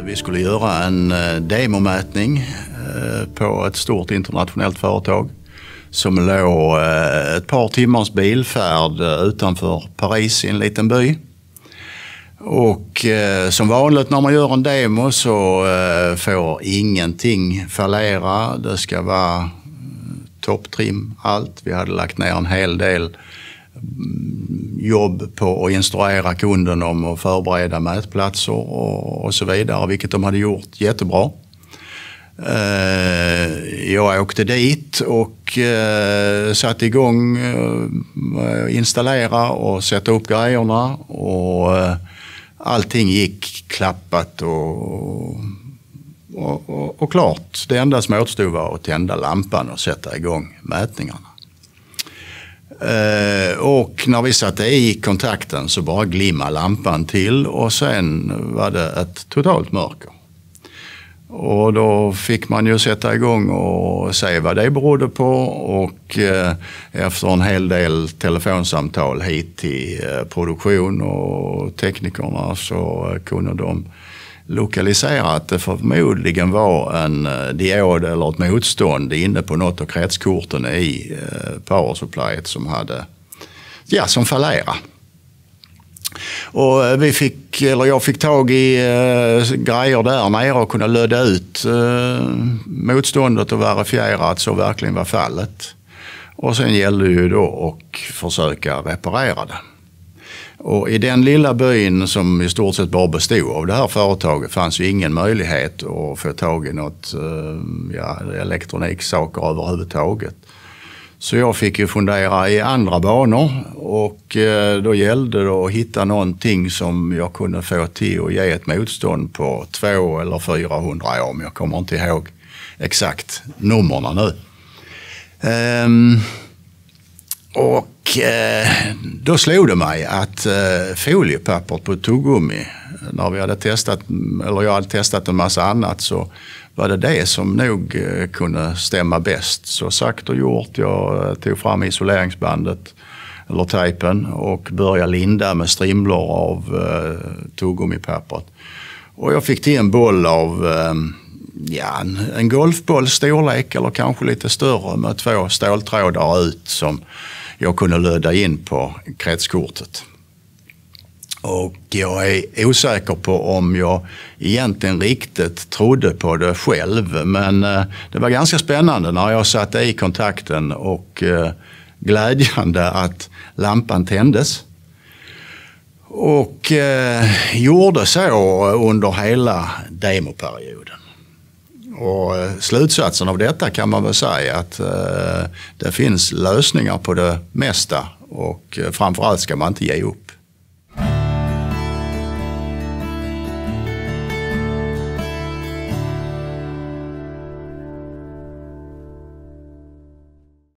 Vi skulle göra en demomätning på ett stort internationellt företag som låg ett par timmars bilfärd utanför Paris i en liten by. Och som vanligt när man gör en demo så får ingenting fallera. Det ska vara topptrim allt. Vi hade lagt ner en hel del jobb på att instruera kunden om att förbereda mätplatser och så vidare, vilket de hade gjort jättebra. Jag åkte dit och satte igång, installera och sätta upp grejerna och allting gick klappat och klart. Det enda som återstod var att tända lampan och sätta igång mätningarna. Och när vi satte i kontakten så bara glimmade lampan till och sen var det ett totalt mörker. Och då fick man ju sätta igång och se vad det berodde på och efter en hel del telefonsamtal hit till produktion och teknikerna så kunde de lokalisera att det förmodligen var en diod eller ett motstånd inne på något av kretskorten i power supplyet som som fallerade. Och jag fick tag i grejer där nere och kunna löda ut motståndet och verifiera att så verkligen var fallet. Och sen gällde ju då att försöka reparera det. Och i den lilla byn som i stort sett bara bestod av det här företaget fanns ju ingen möjlighet att få tag i något elektroniksaker överhuvudtaget. Så jag fick ju fundera i andra banor och då gällde det att hitta någonting som jag kunde få till att ge ett motstånd på 200 eller 400 ohm. Jag kommer inte ihåg exakt nummerna nu. Då slog det mig att foliepappret på tuggummi, när vi hade testat, eller jag hade testat en massa annat, så var det som nog kunde stämma bäst. Så sagt och gjort, jag tog fram isoleringsbandet eller tejpen och började linda med strimlor av tuggummipappret. Och jag fick till en boll av en golfboll storlek eller kanske lite större med 2 ståltrådar ut som jag kunde löda in på kretskortet. Och jag är osäker på om jag egentligen riktigt trodde på det själv. Men det var ganska spännande när jag satte i kontakten och glädjande att lampan tändes. Och gjorde så under hela demoperioden. Och slutsatsen av detta kan man väl säga att det finns lösningar på det mesta och framförallt ska man inte ge upp.